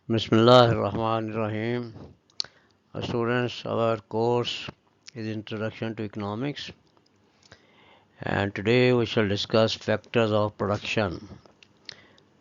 Bismillah ar-Rahman ar-Rahim. Students, our course is Introduction to Economics, and today we shall discuss factors of production,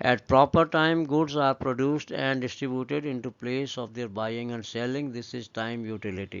At proper time, goods are produced and distributed into place of their buying and selling. This is time utility.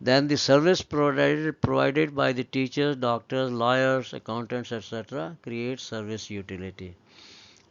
Then the service provided by the teachers, doctors, lawyers, accountants, etc. creates service utility.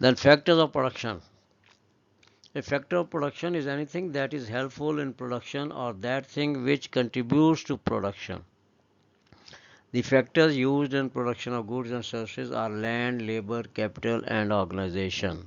Then factors of production. A factor of production is anything that is helpful in production or that thing which contributes to production. The factors used in production of goods and services are land, labor, capital and organization.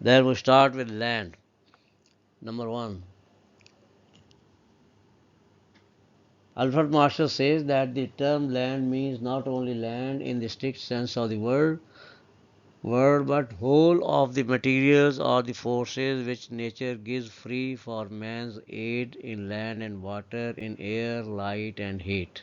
There we start with land. Number one, Alfred Marshall says that the term land means not only land in the strict sense of the word, but whole of the materials or the forces which nature gives free for man's aid in land and water, in air, light and heat.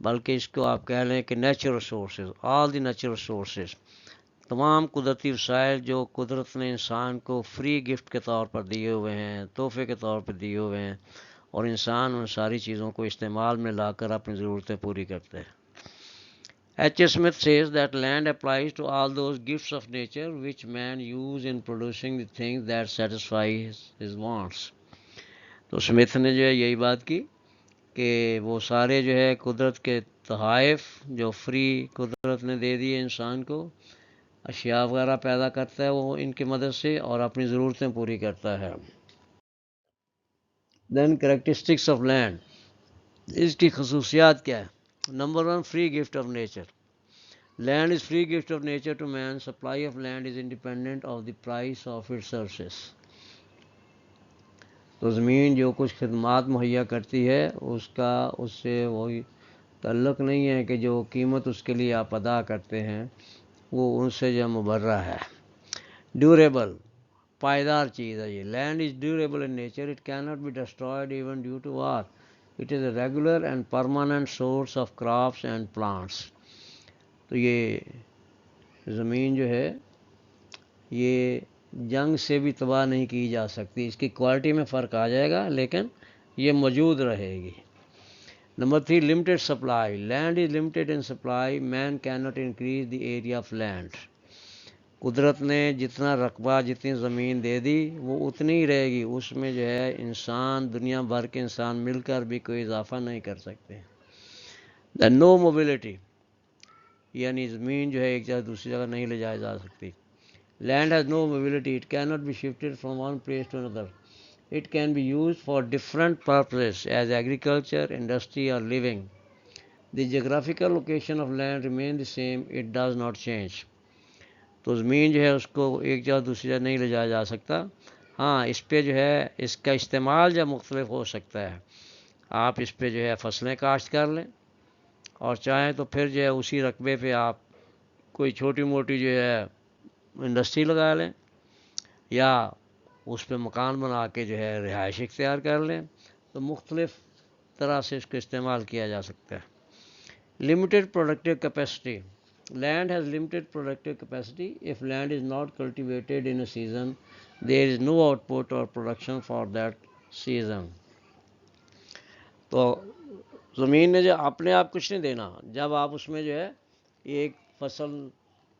بلکہ اس کو آپ کہہ لیں کہ natural sources, all the natural sources, تمام قدرتی وسائل جو قدرت نے انسان کو فری گفٹ کے طور پر دیے ہوئے ہیں، تحفے کے طور پر دیے ہوئے ہیں، اور انسان ان ساری چیزوں کو استعمال میں لا کر اپنی ضرورتیں پوری کرتے ہیں۔ H. A. Smith says that land applies to all those gifts of nature which man use in producing the things that satisfy his wants. تو سمتھ نے جو ہے یہی بات کی کہ وہ سارے جو ہے قدرت کے تحائف جو فری قدرت نے دے دیے انسان کو، اشیاء وغیرہ پیدا کرتا ہے وہ ان کی مدد سے اور اپنی ضرورتیں پوری کرتا ہے۔ دین کریکٹرسٹکس آف لینڈ، اس کی خصوصیات کیا ہے؟ Number 1، free gift of nature. Land is free gift of nature to man. Supply of land is independent of the price of its services. تو زمین جو کچھ خدمات مہیا کرتی ہے اس سے وہی تعلق نہیں ہے کہ جو قیمت اس کے لیے آپ ادا کرتے ہیں وہ ان سے جو مبرہ ہے۔ ڈیوریبل، پائیدار چیز ہے یہ۔ Land is durable in nature, it can not be destroyed even due to war, it is a regular and permanent source of crops and plants. تو یہ زمین جو ہے یہ جنگ سے بھی تباہ نہیں کی جا سکتی، اس کی کوالٹی میں فرق آ جائے گا لیکن یہ موجود رہے گی۔ Number 3، limited supply, land is limited in supply, man can not increase the area of land. قدرت نے جتنا رقبہ جتنی زمین دے دی وہ اتنی ہی رہے گی، اس میں جو ہے انسان، دنیا بھر کے انسان مل کر بھی کوئی اضافہ نہیں کر سکتے۔ نو موبلٹی، یعنی زمین جو ہے ایک جگہ دوسری جگہ نہیں لے جائی جا سکتی۔ Land has no mobility, it can not be shifted from one place to another, it can be use for different purposes as agriculture, industry اور living. The geographical location of land remain the same, it does not change. تو زمین جو ہے اس کو ایک جگہ دوسری جگہ نہیں لے جایا جا سکتا، ہاں اس پہ جو ہے اس کا استعمال جب مختلف ہو سکتا ہے، آپ اس پہ جو ہے فصلیں کاشت کر لیں اور چاہیں تو پھر جو ہے اسی رقبے پہ آپ کوئی چھوٹی موٹی جو ہے انڈسٹری لگا لیں یا اس پہ مکان بنا کے جو ہے رہائش اختیار کر لیں، تو مختلف طرح سے اس کو استعمال کیا جا سکتا ہے۔ Limited productive capacity, land has limited productive capacity, if land is not cultivated in a season there is no output اور پروڈکشن فار دیٹ سیزن۔ تو زمین نے جو اپنے آپ کچھ نہیں دینا، جب آپ اس میں جو ہے ایک فصل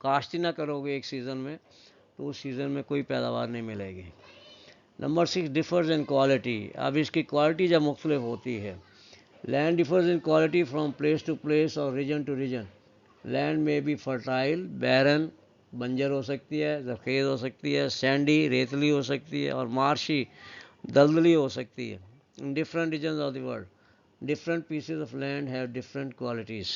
کاشت ہی نہ کرو گے ایک سیزن میں تو اس سیزن میں کوئی پیداوار نہیں ملے گی۔ نمبر 6، ڈفرز ان کوالٹی، اب اس کی کوالٹی جب مختلف ہوتی ہے۔ Land differs in quality from place to place اور ریجن ٹو ریجن۔ لینڈ میں بھی فرٹائل، بیرن، بنجر ہو سکتی ہے، زرخیز ہو سکتی ہے، سینڈی، ریتلی ہو سکتی ہے، اور مارشی، دلدلی ہو سکتی ہے۔ In different regions of the world different pieces of land have different qualities.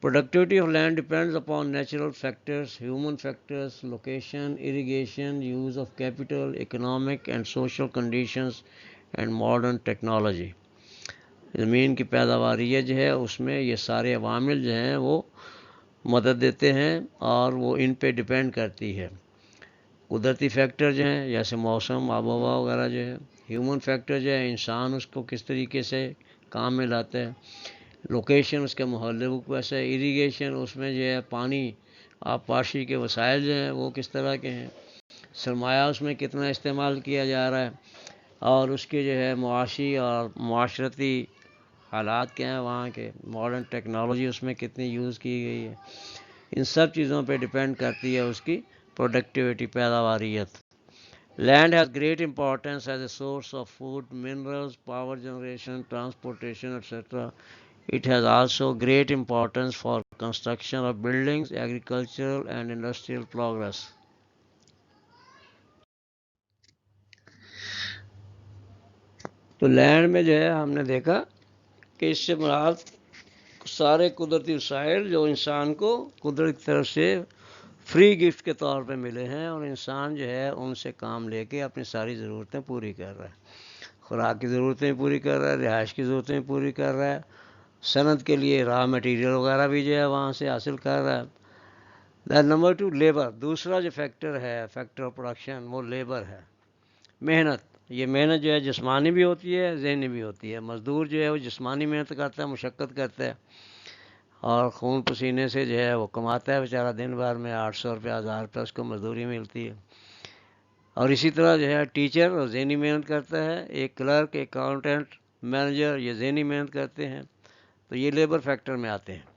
Productivity of land depends upon natural factors, human factors, location, irrigation, use of capital, economic and social conditions, and modern technology. زمین کی پیداواریت جو ہے اس میں یہ سارے عوامل جو ہیں وہ مدد دیتے ہیں اور وہ ان پہ ڈپینڈ کرتی ہے۔ قدرتی فیکٹر جو ہیں جیسے موسم، آب و ہوا وغیرہ جو ہے، ہیومن فیکٹر جو ہے انسان اس کو کس طریقے سے کام میں لاتے ہیں، لوکیشن اس کے محلے کو کیسے، ایریگیشن اس میں جو ہے پانی آبپاشی کے وسائل جو ہیں وہ کس طرح کے ہیں، سرمایہ اس میں کتنا استعمال کیا جا رہا ہے، اور اس کے جو ہے معاشی اور معاشرتی حالات کیا ہیں وہاں کے، ماڈرن ٹیکنالوجی اس میں کتنی یوز کی گئی ہے، ان سب چیزوں پہ ڈپینڈ کرتی ہے اس کی productivity, پیداواریت۔ Land has great importance as a source of food, minerals, power generation, transportation, etc. It has also great importance for construction of buildings, agricultural and industrial progress. تو لینڈ میں جو ہے ہم نے دیکھا کہ اس سے مراد سارے قدرتی وسائل جو انسان کو قدرت کی طرف سے فری گفٹ کے طور پہ ملے ہیں اور انسان جو ہے ان سے کام لے کے اپنی ساری ضرورتیں پوری کر رہا ہے، خوراک کی ضرورتیں پوری کر رہا ہے، رہائش کی ضرورتیں پوری کر رہا ہے، صنعت کے لیے را مٹیریل وغیرہ بھی جو ہے وہاں سے حاصل کر رہا ہے۔ نمبر 2، لیبر، دوسرا جو فیکٹر ہے، فیکٹر آف پروڈکشن، وہ لیبر ہے، محنت۔ یہ محنت جو ہے جسمانی بھی ہوتی ہے، ذہنی بھی ہوتی ہے۔ مزدور جو ہے وہ جسمانی محنت کرتا ہے، مشقت کرتا ہے، اور خون پسینے سے جو ہے وہ کماتا ہے بیچارہ، دن بھر میں 800 روپیہ 1000 روپیہ اس کو مزدوری ملتی ہے. اور اسی طرح جو ہے ٹیچر وہ ذہنی محنت کرتا ہے، ایک کلرک، ایک اکاؤنٹنٹ، مینیجر، یہ ذہنی محنت کرتے ہیں. تو یہ لیبر فیکٹر میں آتے ہیں.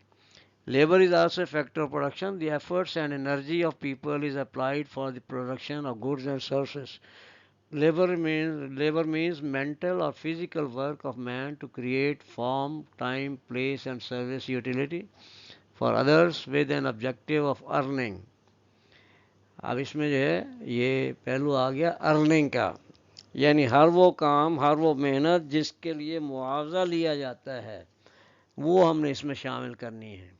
Labour is also a factor of production. The efforts and energy of people is applied for the production of goods and services. Labor means mental or physical work of man to create form, time, place and service utility for others with an objective of earning. اب اس میں جو ہے یہ پہلو آ گیا earning کا، یعنی ہر وہ کام، ہر وہ محنت جس کے لیے معاوضہ لیا جاتا ہے وہ ہم نے اس میں شامل کرنی ہے.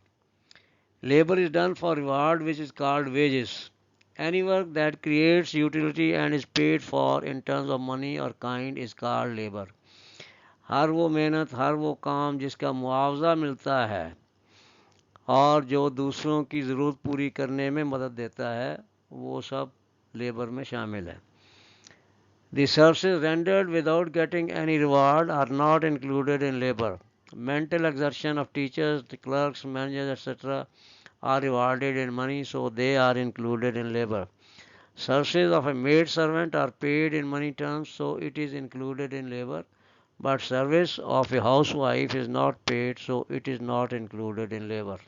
Labor is done for reward which is called wages. Any work that creates utility and is paid for in terms of money or kind is called labor. ہر وہ محنت، ہر وہ کام جس کا معاوضہ ملتا ہے اور جو دوسروں کی ضرورت پوری کرنے میں مدد دیتا ہے وہ سب لیبر میں شامل ہے. The services rendered without getting any reward are not included in labor. Mental exertion of teachers, clerks, managers, etc. are rewarded in money, so they are included in labor. Services of a maid servant are paid in money terms, so it is included in labor. But service of a housewife is not paid, so it is not included in labor.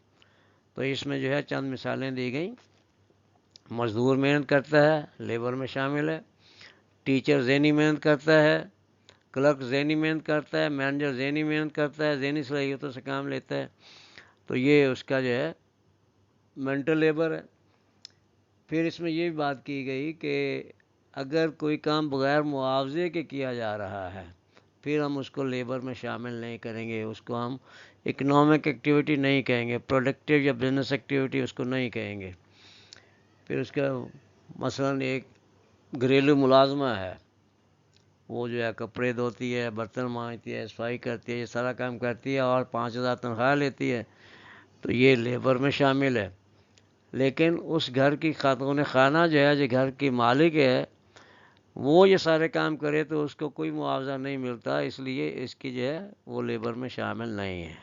تو اس میں جو ہے چند مثالیں دی گئیں. مزدور محنت کرتا ہے، لیبر میں شامل ہے. ٹیچر ذہنی محنت کرتا ہے، کلرک ذہنی محنت کرتا ہے، مینیجر ذہنی محنت کرتا ہے، ذہنی صلاحیتوں سے کام لیتا ہے، تو یہ اس کا جو ہے مینٹل لیبر ہے. پھر اس میں یہ بھی بات کی گئی کہ اگر کوئی کام بغیر معاوضے کے کیا جا رہا ہے پھر ہم اس کو لیبر میں شامل نہیں کریں گے، اس کو ہم اکنامک ایکٹیویٹی نہیں کہیں گے، پروڈکٹیو یا بزنس ایکٹیویٹی اس کو نہیں کہیں گے. پھر اس کا مثلاً ایک گھریلو ملازمہ ہے، وہ جو ہے کپڑے دھوتی ہے، برتن مانجتی ہے، صفائی کرتی ہے، یہ سارا کام کرتی ہے اور 5000 تنخواہ لیتی ہے، تو یہ لیبر میں شامل ہے. لیکن اس گھر کی خاتون خانہ جو ہے، جو گھر کی مالک ہے، وہ یہ سارے کام کرے تو اس کو کوئی معاوضہ نہیں ملتا، اس لیے اس کی جو ہے وہ لیبر میں شامل نہیں ہے.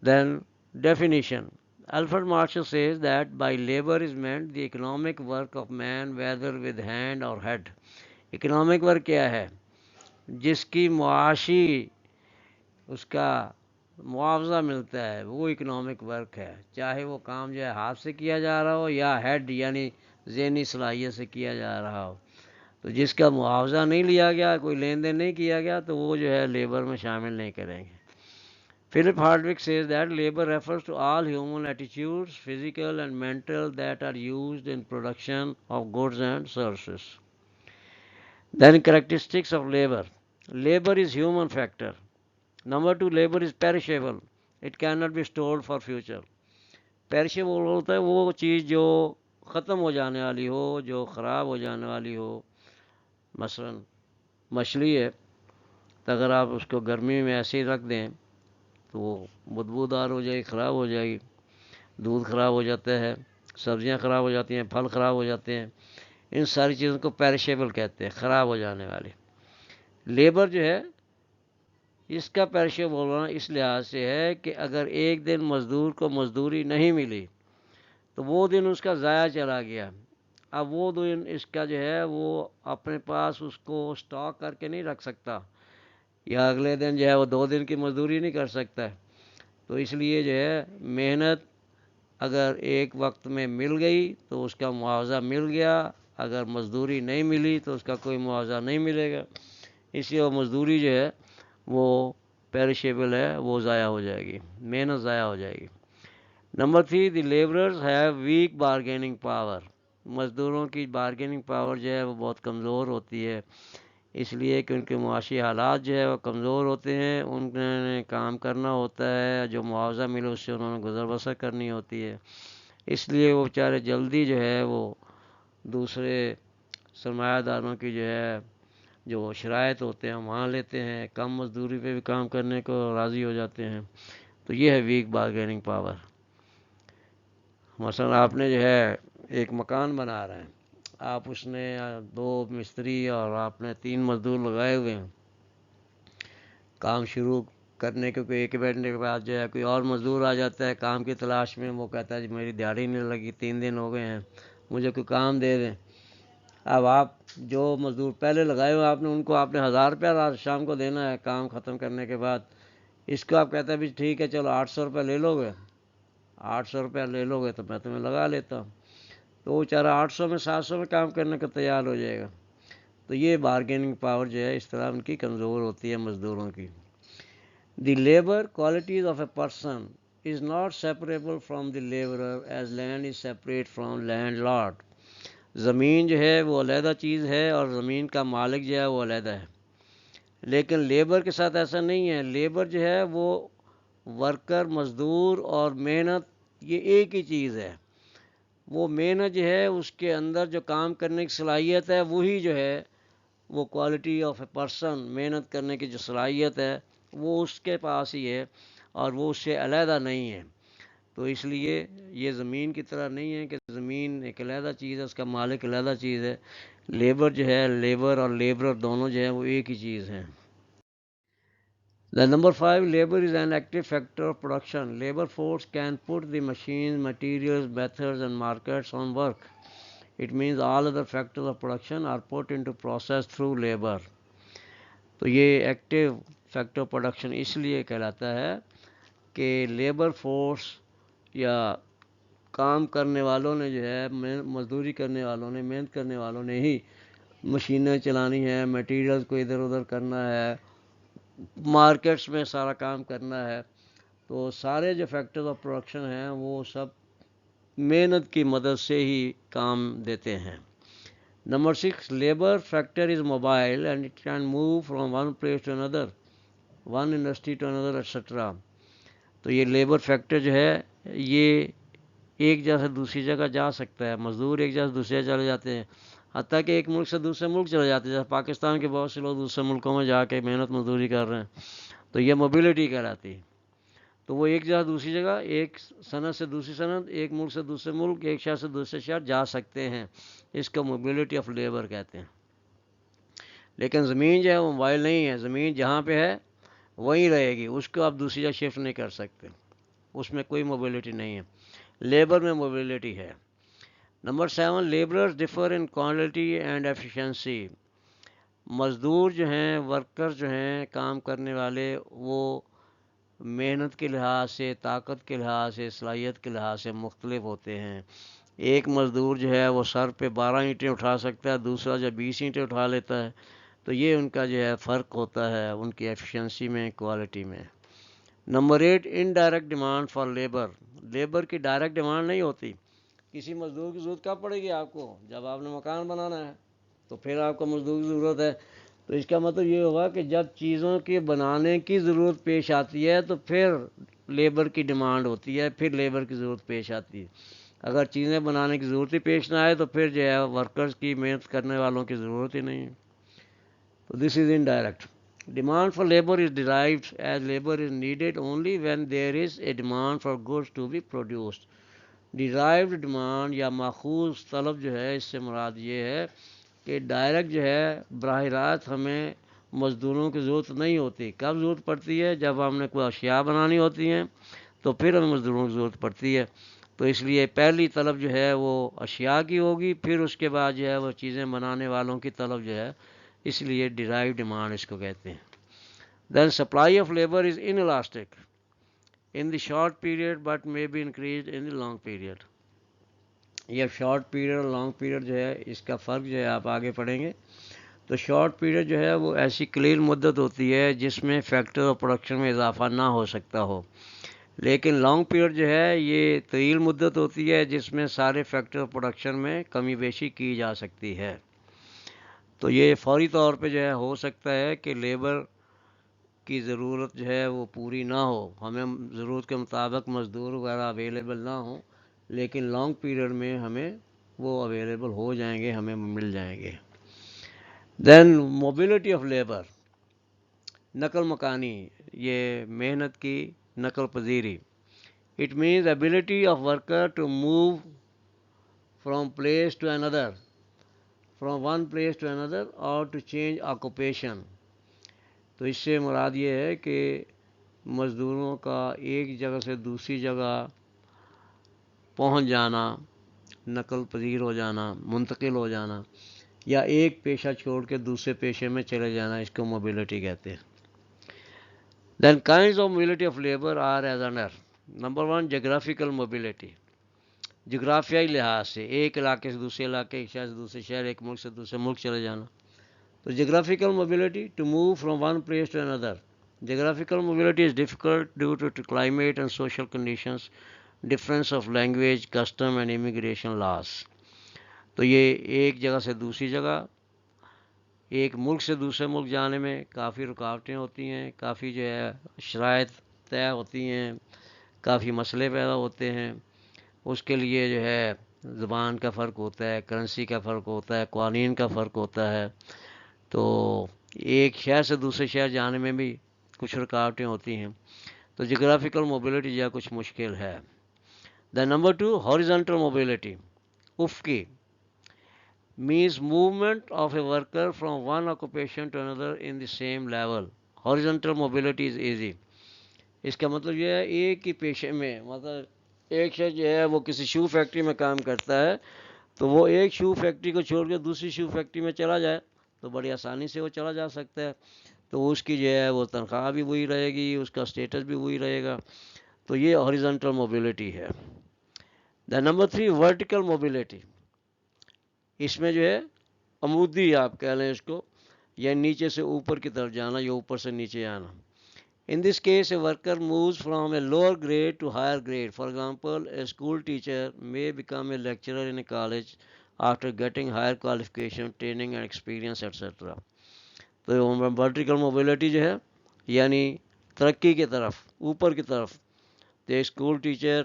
Then definition. Alfred Marshall says that by labor is meant the economic work of man whether with hand or head. Economic work کیا ہے؟ جس کی معاشی اس کا معاوضہ ملتا ہے وہ اکنامک ورک ہے، چاہے وہ کام جو ہے ہاتھ سے کیا جا رہا ہو یا ہیڈ یعنی ذہنی صلاحیت سے کیا جا رہا ہو. تو جس کا معاوضہ نہیں لیا گیا، کوئی لین دین نہیں کیا گیا، تو وہ جو ہے لیبر میں شامل نہیں کریں گے. Philip Hardwick says that labor refers to all human attitudes, physical and mental, that are used in production of goods and services. Then characteristics of labor. Labor is human factor. Number 2, labor is perishable. It cannot be stored for future. Perishable ہوتا ہے وہ چیز جو ختم ہو جانے والی ہو، جو خراب ہو جانے والی ہو. مثلا مچھلی ہے تو اگر آپ اس کو گرمی میں ایسے ہی رکھ دیں تو وہ بدبودار ہو جائے گی، خراب ہو جائے گی. دودھ خراب ہو جاتا ہے، سبزیاں خراب ہو جاتی ہیں، پھل خراب ہو جاتے ہیں. ان ساری چیزوں کو پیرشیبل کہتے ہیں، خراب ہو جانے والی. لیبر جو ہے اس کا پیرشیبل ہونا اس لحاظ سے ہے کہ اگر ایک دن مزدور کو مزدوری نہیں ملی تو وہ دن اس کا ضائع چلا گیا. اب وہ دن اس کا جو ہے وہ اپنے پاس اس کو سٹاک کر کے نہیں رکھ سکتا، یا اگلے دن جو ہے وہ 2 دن کی مزدوری نہیں کر سکتا. تو اس لیے جو ہے محنت اگر ایک وقت میں مل گئی تو اس کا معاوضہ مل گیا، اگر مزدوری نہیں ملی تو اس کا کوئی معاوضہ نہیں ملے گا. اس لیے وہ مزدوری جو ہے وہ پیرشیبل ہے، وہ ضائع ہو جائے گی، محنت ضائع ہو جائے گی. Number 3, the labourers have weak bargaining power. مزدوروں کی بارگیننگ پاور جو ہے وہ بہت کمزور ہوتی ہے، اس لیے کہ ان کے معاشی حالات جو ہے وہ کمزور ہوتے ہیں. ان نے کام کرنا ہوتا ہے، جو معاوضہ ملے اس سے انہوں نے گزر بسر کرنی ہوتی ہے، اس لیے وہ بیچارے جلدی جو ہے وہ دوسرے سرمایہ داروں کی جو ہے جو شرائط ہوتے ہیں وہاں لیتے ہیں، کم مزدوری پہ بھی کام کرنے کو راضی ہو جاتے ہیں. تو یہ ہے ویک بارگیننگ پاور. مثلا آپ نے جو ہے ایک مکان بنا رہے ہیں، آپ اس نے 2 مستری اور آپ نے 3 مزدور لگائے ہوئے ہیں. کام شروع کرنے کے کوئی 1 گھنٹے کے بعد جو ہے کوئی اور مزدور آ جاتا ہے کام کی تلاش میں، وہ کہتا ہے جی میری دیہڑی نہیں لگی، 3 دن ہو گئے ہیں، مجھے کوئی کام دے دیں۔ اب آپ جو مزدور پہلے لگائے ہوئے آپ نے ان کو آپ نے 1000 روپیہ رات شام کو دینا ہے کام ختم کرنے کے بعد، اس کو آپ کہتے ہیں بھی ٹھیک ہے چلو 800 روپیہ لے لو گے، 800 روپیہ لے لو گے تو میں تمہیں لگا لیتا ہوں، تو وہ بیچارہ 800 میں 700 میں کام کرنے کا تیار ہو جائے گا۔ تو یہ بارگیننگ پاور جو ہے اس طرح ان کی کمزور ہوتی ہے مزدوروں کی۔ The labour qualities of a person is not separable from the labourer as land is separate from landlord. زمین جو ہے وہ علیحدہ چیز ہے اور زمین کا مالک جو ہے وہ علیحدہ ہے، لیکن لیبر کے ساتھ ایسا نہیں ہے۔ لیبر جو ہے وہ ورکر، مزدور اور محنت یہ ایک ہی چیز ہے۔ وہ محنت جو ہے اس کے اندر جو کام کرنے کی صلاحیت ہے وہی جو ہے وہ کوالٹی آف اے پرسن، محنت کرنے کی جو صلاحیت ہے وہ اس کے پاس ہی ہے اور وہ اس سے علیحدہ نہیں ہے۔ تو اس لیے یہ زمین کی طرح نہیں ہے کہ زمین ایک علیحدہ چیز ہے، اس کا مالک علیحدہ چیز ہے۔ لیبر جو ہے، لیبر اور لیبرر دونوں جو ہیں وہ ایک ہی چیز ہیں۔ Number 5, labor is an active factor of production. Labor force can put the machines, materials, methods and markets on work. It means all other factors of production are put into process through labor. تو یہ active factor production اس لیے کہلاتا ہے کہ labour force یا کام کرنے والوں نے جو ہے، مزدوری کرنے والوں نے، محنت کرنے والوں نے ہی مشینیں چلانی ہے، میٹیریلز کو ادھر ادھر کرنا ہے، مارکیٹس میں سارا کام کرنا ہے۔ تو سارے جو فیکٹرز آف پروڈکشن ہیں وہ سب محنت کی مدد سے ہی کام دیتے ہیں۔ Number 6، labour factor is mobile and it can move from one place to another, one industry to another etcetera. تو یہ لیبر فیکٹر جو ہے یہ ایک جگہ سے دوسری جگہ جا سکتا ہے، مزدور ایک جگہ سے دوسری جگہ چلے جاتے ہیں، حتیٰ کہ ایک ملک سے دوسرے ملک چلے جاتے ہیں، جیسے پاکستان کے بہت سے لوگ دوسرے ملکوں میں جا کے محنت مزدوری کر رہے ہیں، تو یہ موبیلٹی کہلاتی ہے۔ تو وہ ایک جگہ دوسری جگہ، ایک صنعت سے دوسری صنعت، ایک ملک سے دوسرے ملک، ایک شہر سے دوسرے شہر جا سکتے ہیں، اس کو موبیلٹی آف لیبر کہتے ہیں۔ لیکن زمین جو ہے وہ موبائل نہیں ہے، زمین جہاں پہ ہے وہیں رہے گی، اس کو آپ دوسری جگہ شفٹ نہیں کر سکتے، اس میں کوئی موبیلٹی نہیں ہے۔ لیبر میں موبیلٹی ہے۔ Number 7، labourers differ in quality and efficiency. مزدور جو ہیں، ورکر جو ہیں، کام کرنے والے، وہ محنت کے لحاظ سے، طاقت کے لحاظ سے، صلاحیت کے لحاظ سے مختلف ہوتے ہیں۔ ایک مزدور جو ہے وہ سر پہ 12 اینٹیں اٹھا سکتا ہے، دوسرا جو 20 اینٹیں اٹھا لیتا ہے، تو یہ ان کا جو ہے فرق ہوتا ہے ان کی ایفیشنسی میں، کوالٹی میں۔ Number 8، indirect demand for labour. Labour کی ڈائریکٹ ڈیمانڈ نہیں ہوتی۔ کسی مزدور کی ضرورت کب پڑے گی آپ کو؟ جب آپ نے مکان بنانا ہے تو پھر آپ کو مزدور کی ضرورت ہے۔ تو اس کا مطلب یہ ہوگا کہ جب چیزوں کے بنانے کی ضرورت پیش آتی ہے تو پھر لیبر کی ڈیمانڈ ہوتی ہے، پھر لیبر کی ضرورت پیش آتی ہے۔ اگر چیزیں بنانے کی ضرورت ہی پیش نہ آئے تو پھر جو ہے ورکرز کی، محنت کرنے والوں کی ضرورت ہی نہیں ہے۔ تو this is indirect. Demand for labour is derived as labour is needed only when there is a demand for goods to be produced. Derived demand یا ماخوذ طلب جو ہے، اس سے مراد یہ ہے کہ ڈائریکٹ جو ہے براہ راست ہمیں مزدوروں کی ضرورت نہیں ہوتی۔ کب ضرورت پڑتی ہے؟ جب ہم نے کوئی اشیاء بنانی ہوتی ہیں تو پھر ہمیں مزدوروں کی ضرورت پڑتی ہے۔ تو اس لیے پہلی طلب جو ہے وہ اشیاء کی ہوگی، پھر اس کے بعد جو ہے وہ چیزیں بنانے والوں کی طلب جو ہے، اس لیے ڈیرائیو ڈیمانڈ اس کو کہتے ہیں۔ Then supply of labour is inelastic in the short period but may be increased in the long period. یہ شارٹ پیریڈ اور لانگ پیریڈ جو ہے اس کا فرق جو ہے آپ آگے پڑھیں گے۔ تو شارٹ پیریڈ جو ہے وہ ایسی قلیل مدت ہوتی ہے جس میں فیکٹر اور پروڈکشن میں اضافہ نہ ہو سکتا ہو، لیکن لانگ پیریڈ جو ہے یہ طویل مدت ہوتی ہے جس میں سارے فیکٹر اور پروڈکشن میں کمی بیشی کی جا سکتی ہے۔ تو یہ فوری طور پہ جو ہے ہو سکتا ہے کہ لیبر کی ضرورت جو ہے وہ پوری نہ ہو، ہمیں ضرورت کے مطابق مزدور وغیرہ اویلیبل نہ ہوں، لیکن لانگ پیریڈ میں ہمیں وہ اویلیبل ہو جائیں گے، ہمیں مل جائیں گے۔ دین موبیلٹی آف لیبر، نقل مکانی، یہ محنت کی نقل پذیری۔ It means ability of worker to move from place to another, from one place to another اور ٹو چینج آکوپیشن۔ تو اس سے مراد یہ ہے کہ مزدوروں کا ایک جگہ سے دوسری جگہ پہنچ جانا، نقل پذیر ہو جانا، منتقل ہو جانا، یا ایک پیشہ چھوڑ کے دوسرے پیشے میں چلے جانا، اس کو موبلٹی کہتے ہیں۔ Then kinds of mobility of labour are as under: number 1 geographical mobility, جغرافیائی لحاظ سے ایک علاقے سے دوسرے علاقے، ایک شہر سے دوسرے شہر، ایک ملک سے دوسرے ملک چلے جانا۔ تو geographical mobility, to move from one place to another. Geographical mobility is difficult due to climate and social conditions, difference of language, custom and immigration laws۔ تو یہ ایک جگہ سے دوسری جگہ، ایک ملک سے دوسرے ملک جانے میں کافی رکاوٹیں ہوتی ہیں، کافی جو ہے شرائط طے ہوتی ہیں، کافی مسئلے پیدا ہوتے ہیں۔ اس کے لیے جو ہے زبان کا فرق ہوتا ہے، کرنسی کا فرق ہوتا ہے، قوانین کا فرق ہوتا ہے۔ تو ایک شہر سے دوسرے شہر جانے میں بھی کچھ رکاوٹیں ہوتی ہیں۔ تو جغرافیکل موبلٹی جو ہے کچھ مشکل ہے۔ دین نمبر 2 ہاریزونٹل موبلٹی، افقی، means movement of a worker from one occupation to another in the same level۔ horizontal mobility is easy۔ اس کا مطلب یہ ہے ایک ہی پیشے میں، مطلب ایک شخص جو ہے وہ کسی شو فیکٹری میں کام کرتا ہے، تو وہ ایک شو فیکٹری کو چھوڑ کے دوسری شو فیکٹری میں چلا جائے تو بڑی آسانی سے وہ چلا جا سکتا ہے، تو اس کی جو ہے وہ تنخواہ بھی وہی رہے گی، اس کا اسٹیٹس بھی وہی رہے گا۔ تو یہ ہاریزونٹل موبلٹی ہے۔ دین نمبر 3 ورٹیکل موبلٹی، اس میں جو ہے عمودی آپ کہہ لیں اس کو، یا نیچے سے اوپر کی طرف جانا یا اوپر سے نیچے آنا۔ In this case, a worker moves from a lower grade to higher grade. For example, a school teacher may become a lecturer in a college after getting higher qualification, training and experience, etc۔ تو vertical mobility جو ہے یعنی ترقی کی طرف، اوپر کی طرف، تو اسکول ٹیچر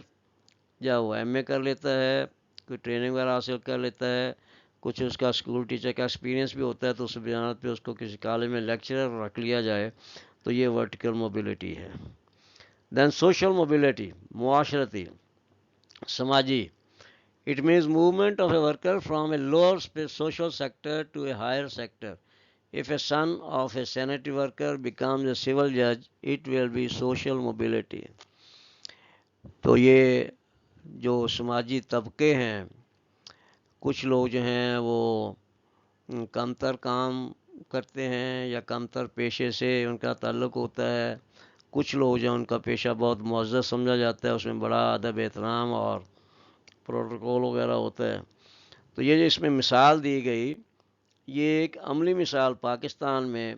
جب وہ ایم اے کر لیتا ہے، کوئی ٹریننگ وغیرہ حاصل کر لیتا ہے، کچھ اس کا اسکول ٹیچر کا ایکسپیرینس بھی ہوتا ہے، تو اس بنیاد پہ اس کو کسی کالج میں لیکچرر رکھ لیا جائے، تو یہ ورٹیکل موبلٹی ہے۔ دین سوشل موبلٹی، معاشرتی، سماجی، it means movement of a worker from a lower social sector to a higher sector. If a son of a sanitary worker becomes a civil judge, it will be social mobility۔ تو یہ جو سماجی طبقے ہیں، کچھ لوگ جو ہیں وہ کمتر کام کرتے ہیں یا کمتر پیشے سے ان کا تعلق ہوتا ہے، کچھ لوگ جو ان کا پیشہ بہت معزز سمجھا جاتا ہے، اس میں بڑا ادب احترام اور پروٹوکول وغیرہ ہوتا ہے۔ تو یہ جو اس میں مثال دی گئی، یہ ایک عملی مثال پاکستان میں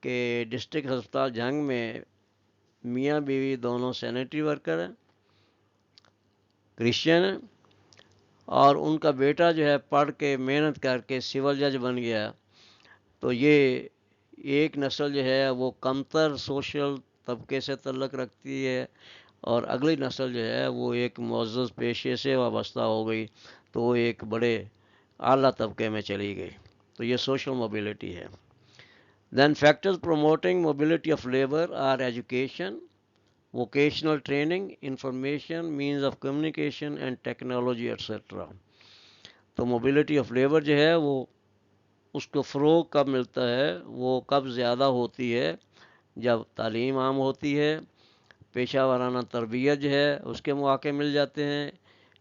کہ ڈسٹرکٹ ہسپتال جھنگ میں میاں بیوی دونوں سینیٹری ورکر ہیں، کرسچن ہیں، اور ان کا بیٹا جو ہے پڑھ کے محنت کر کے سول جج بن گیا۔ تو یہ ایک نسل جو ہے وہ کمتر سوشل طبقے سے تعلق رکھتی ہے، اور اگلی نسل جو ہے وہ ایک معزز پیشے سے وابستہ ہو گئی، تو وہ ایک بڑے اعلیٰ طبقے میں چلی گئی۔ تو یہ سوشل موبلٹی ہے۔ Then factors promoting mobility of labour are education, vocational training, information, means of communication and technology etcetera. تو موبلٹی آف لیبر جو ہے وہ اس کو فروغ کب ملتا ہے، وہ کب زیادہ ہوتی ہے، جب تعلیم عام ہوتی ہے، پیشہ ورانہ تربیت جو ہے اس کے مواقع مل جاتے ہیں،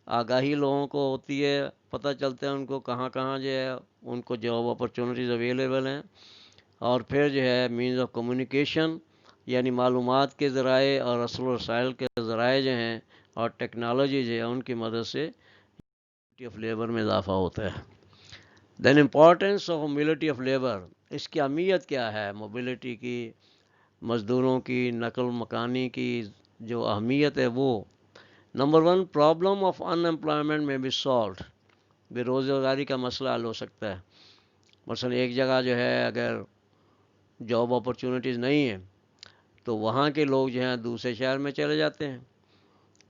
آگاہی لوگوں کو ہوتی ہے، پتہ چلتا ہے ان کو کہاں کہاں جو ہے ان کو جاب اپرچونیٹیز اویلیبل ہیں، اور پھر جو ہے مینز آف کمیونیکیشن یعنی معلومات کے ذرائع اور رسل و رسائل کے ذرائع جو ہیں اور ٹیکنالوجی جو ہے ان کی مدد سے موبلٹی آف لیبر میں اضافہ ہوتا ہے۔ Then importance of mobility of labour, اس کی اہمیت کیا ہے موبلٹی کی، مزدوروں کی نقل مکانی کی جو اہمیت ہے وہ: number 1 problem of in employment میں بی سالوڈ، بے روزگاری کا مسئلہ حل ہو سکتا ہے۔ مثلا ایک جگہ جو ہے اگر جاب اپرچونیٹیز نہیں ہیں تو وہاں کے لوگ جو ہیں دوسرے شہر میں چلے جاتے ہیں،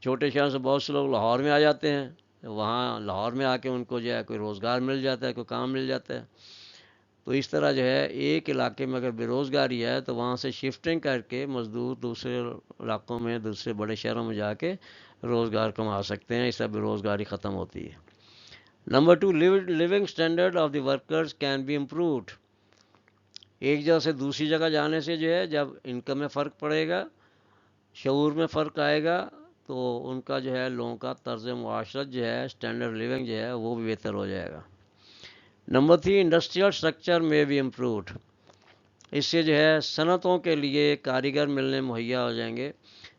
چھوٹے شہر سے بہت سے لوگ لاہور میں آ جاتے ہیں، وہاں لاہور میں آ کے ان کو جو ہے کوئی روزگار مل جاتا ہے، کوئی کام مل جاتا ہے۔ تو اس طرح جو ہے ایک علاقے میں اگر بے روزگاری ہے تو وہاں سے شفٹنگ کر کے مزدور دوسرے علاقوں میں، دوسرے بڑے شہروں میں جا کے روزگار کما سکتے ہیں، اس طرح بے روزگاری ختم ہوتی ہے۔ Number 2 living standard of the workers can be improved, ایک جگہ سے دوسری جگہ جانے سے جو ہے جب انکم میں فرق پڑے گا شعور میں فرق آئے گا تو ان کا جو ہے لوگوں کا طرز معاشرت جو ہے اسٹینڈرڈ لیونگ جو ہے وہ بھی بہتر ہو جائے گا. نمبر 3 انڈسٹریل اسٹرکچر میں بھی امپرووڈ. اس سے جو ہے صنعتوں کے لیے کاریگر ملنے مہیا ہو جائیں گے,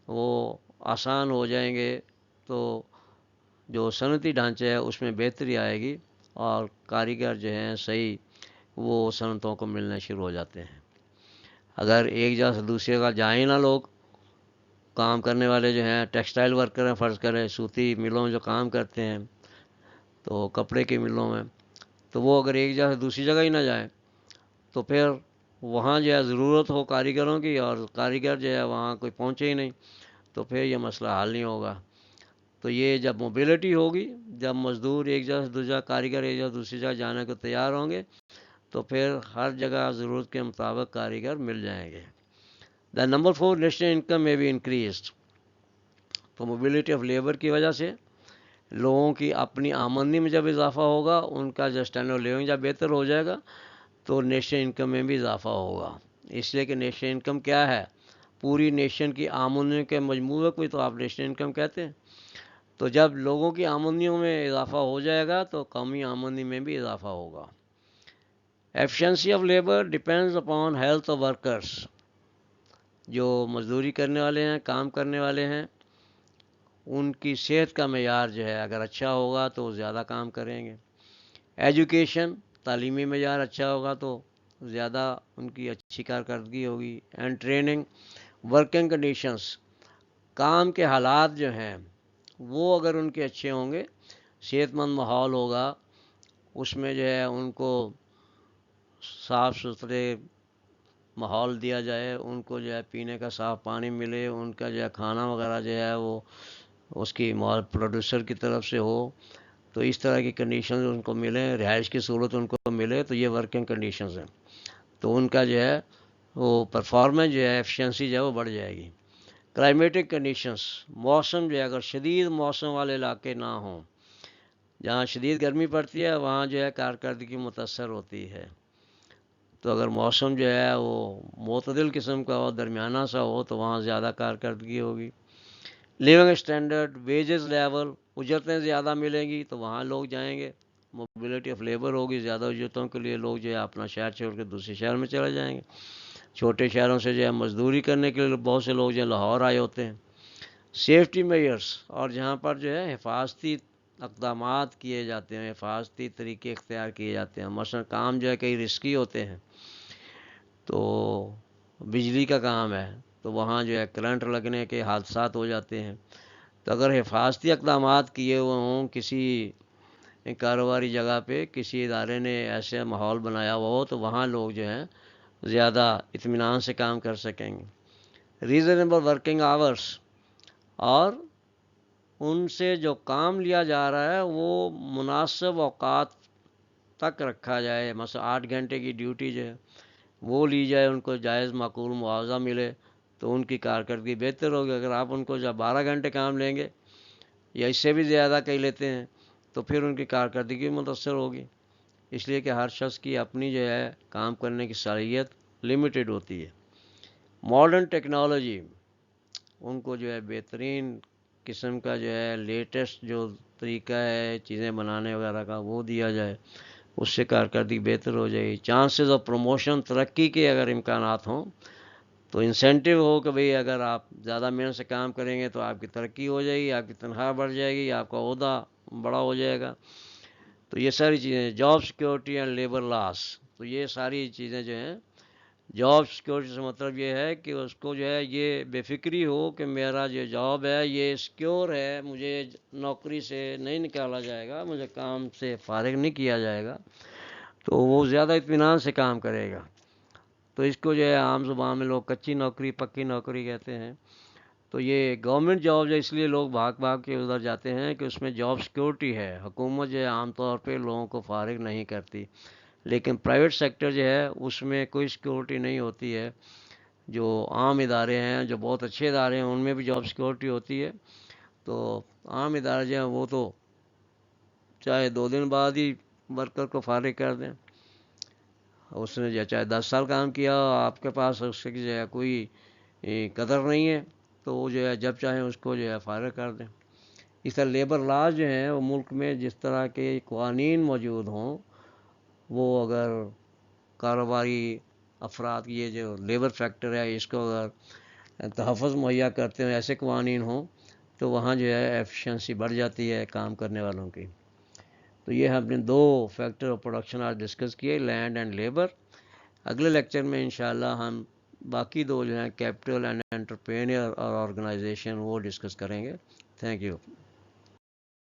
وہ آسان ہو جائیں گے, تو جو صنعتی ڈھانچہ ہے اس میں بہتری آئے گی اور کاریگر جو ہیں صحیح وہ صنعتوں کو ملنے شروع ہو جاتے ہیں. اگر ایک جگہ سے دوسری جگہ جائیں نہ لوگ, کام کرنے والے جو ہیں ٹیکسٹائل ورکر ہیں, فرض کریں صوتی ملوں میں جو کام کرتے ہیں تو کپڑے کی ملوں میں, تو وہ اگر ایک جگہ سے دوسری جگہ ہی نہ جائیں تو پھر وہاں جو ہے ضرورت ہو کاریگروں کی اور کاریگر جو ہے وہاں کوئی پہنچے ہی نہیں, تو پھر یہ مسئلہ حل نہیں ہوگا. تو یہ جب موبلٹی ہوگی, جب مزدور ایک جگہ سے دوسری جگہ, کاریگر ایک جگہ سے دوسری جگہ جانے کو تیار ہوں گے, تو پھر ہر جگہ ضرورت کے مطابق کاریگر مل جائیں گے. دا نمبر 4 نیشنل انکم میں بھی انکریزڈ. تو موبلٹی آف لیبر کی وجہ سے لوگوں کی اپنی آمدنی میں جب اضافہ ہوگا, ان کا جو اسٹینڈرڈ لیونگ جب بہتر ہو جائے گا تو نیشنل انکم میں بھی اضافہ ہوگا. اس لیے کہ نیشنل انکم کیا ہے, پوری نیشن کی آمدنی کے مجموعے کو تو آپ نیشنل انکم کہتے ہیں. تو جب لوگوں کی آمدنیوں میں اضافہ ہو جائے گا تو قومی آمدنی میں بھی اضافہ ہوگا. Efficiency of labour depends upon health of workers. جو مزدوری کرنے والے ہیں, کام کرنے والے ہیں, ان کی صحت کا معیار جو ہے اگر اچھا ہوگا تو زیادہ کام کریں گے. ایجوکیشن, تعلیمی معیار اچھا ہوگا تو زیادہ ان کی اچھی کارکردگی ہوگی. اینڈ ٹریننگ, ورکنگ کنڈیشنز, کام کے حالات جو ہیں وہ اگر ان کے اچھے ہوں گے, صحت مند ماحول ہوگا, اس میں جو ہے ان کو صاف ستھرے ماحول دیا جائے, ان کو جو ہے پینے کا صاف پانی ملے, ان کا جو ہے کھانا وغیرہ جو ہے وہ اس کی پروڈیوسر کی طرف سے ہو, تو اس طرح کی کنڈیشنز ان کو ملیں, رہائش کی سہولت ان کو ملے, تو یہ ورکنگ کنڈیشنز ہیں. تو ان کا جو ہے وہ پرفارمنس جو ہے ایفیشنسی جو ہے وہ بڑھ جائے گی. کلائمیٹک کنڈیشنز, موسم جو ہے اگر شدید موسم والے علاقے نہ ہوں, جہاں شدید گرمی پڑتی ہے وہاں جو ہے کارکردگی متاثر ہوتی ہے. تو اگر موسم جو ہے وہ معتدل قسم کا ہو, درمیانہ سا ہو, تو وہاں زیادہ کارکردگی ہوگی. لیونگ اسٹینڈرڈ, ویجز لیول, اجرتیں زیادہ ملیں گی تو وہاں لوگ جائیں گے. موبلٹی آف لیبر ہوگی, زیادہ اجرتوں کے لیے لوگ جو ہے اپنا شہر چھوڑ کے دوسرے شہر میں چلے جائیں گے. چھوٹے شہروں سے جو ہے مزدوری کرنے کے لیے بہت سے لوگ جو ہے لاہور آئے ہوتے ہیں. سیفٹی میئرس, اور جہاں پر جو ہے حفاظتی اقدامات کیے جاتے ہیں, حفاظتی طریقے اختیار کیے جاتے ہیں, مثلا کام جو ہے کئی رسکی ہوتے ہیں, تو بجلی کا کام ہے تو وہاں جو ہے کرنٹ لگنے کے حادثات ہو جاتے ہیں. تو اگر حفاظتی اقدامات کیے ہوئے ہوں کسی کاروباری جگہ پہ, کسی ادارے نے ایسے ماحول بنایا ہوا ہو, تو وہاں لوگ جو ہیں زیادہ اطمینان سے کام کر سکیں گے. ریزنیبل ورکنگ آورس, اور ان سے جو کام لیا جا رہا ہے وہ مناسب اوقات تک رکھا جائے, مثلا 8 گھنٹے کی ڈیوٹی جو ہے وہ لی جائے, ان کو جائز معقول معاوضہ ملے تو ان کی کارکردگی بہتر ہوگی. اگر آپ ان کو جب 12 گھنٹے کام لیں گے یا اس سے بھی زیادہ کہیں لیتے ہیں تو پھر ان کی کارکردگی متاثر ہوگی. اس لیے کہ ہر شخص کی اپنی جو ہے کام کرنے کی صلاحیت لمیٹڈ ہوتی ہے. ماڈرن ٹیکنالوجی, ان کو جو ہے بہترین قسم کا جو ہے لیٹسٹ جو طریقہ ہے چیزیں بنانے وغیرہ کا وہ دیا جائے, اس سے کارکردگی بہتر ہو جائے گی. چانسز آف پروموشن, ترقی کے اگر امکانات ہوں تو انسینٹیو ہو کہ بھئی اگر آپ زیادہ محنت سے کام کریں گے تو آپ کی ترقی ہو جائے گی, آپ کی تنخواہ بڑھ جائے گی, آپ کا عہدہ بڑا ہو جائے گا. تو یہ ساری چیزیں, جاب سیکیورٹی اینڈ لیبر لاس, تو یہ ساری چیزیں جو ہیں, جاب سیکیورٹی سے مطلب یہ ہے کہ اس کو جو ہے یہ بے فکری ہو کہ میرا جو جاب ہے یہ سیکیور ہے, مجھے نوکری سے نہیں نکالا جائے گا, مجھے کام سے فارغ نہیں کیا جائے گا, تو وہ زیادہ اطمینان سے کام کرے گا. تو اس کو جو ہے عام زبان میں لوگ کچی نوکری پکی نوکری کہتے ہیں. تو یہ گورنمنٹ جاب جو اس لیے لوگ بھاگ بھاگ کے ادھر جاتے ہیں کہ اس میں جاب سیکیورٹی ہے. حکومت جو ہے عام طور پہ لوگوں کو فارغ نہیں کرتی, لیکن پرائیویٹ سیکٹر جو ہے اس میں کوئی سیکیورٹی نہیں ہوتی ہے. جو عام ادارے ہیں, جو بہت اچھے ادارے ہیں, ان میں بھی جاب سیکیورٹی ہوتی ہے. تو عام ادارے جو ہیں وہ تو چاہے 2 دن بعد ہی ورکر کو فارغ کر دیں, اس نے چاہے 10 سال کام کیا, آپ کے پاس اس کی جو ہے کوئی قدر نہیں ہے, تو وہ جو ہے جب چاہیں اس کو جو ہے فائر کر دیں. اس طرح لیبر لاز جو ہیں وہ ملک میں جس طرح کے قوانین موجود ہوں، وہ اگر کاروباری افراد یہ جو لیبر فیکٹر ہے اس کو اگر تحفظ مہیا کرتے ہیں، ایسے قوانین ہوں تو وہاں جو ہے ایفیشنسی بڑھ جاتی ہے کام کرنے والوں کی. تو یہ ہم نے 2 فیکٹر آف پروڈکشن آج ڈسکس کیے، لینڈ اینڈ لیبر. اگلے لیکچر میں انشاءاللہ ہم باقی 2 جو ہیں کیپٹل اینڈ انٹرپرینر اور آرگنائزیشن وہ ڈسکس کریں گے. Thank you.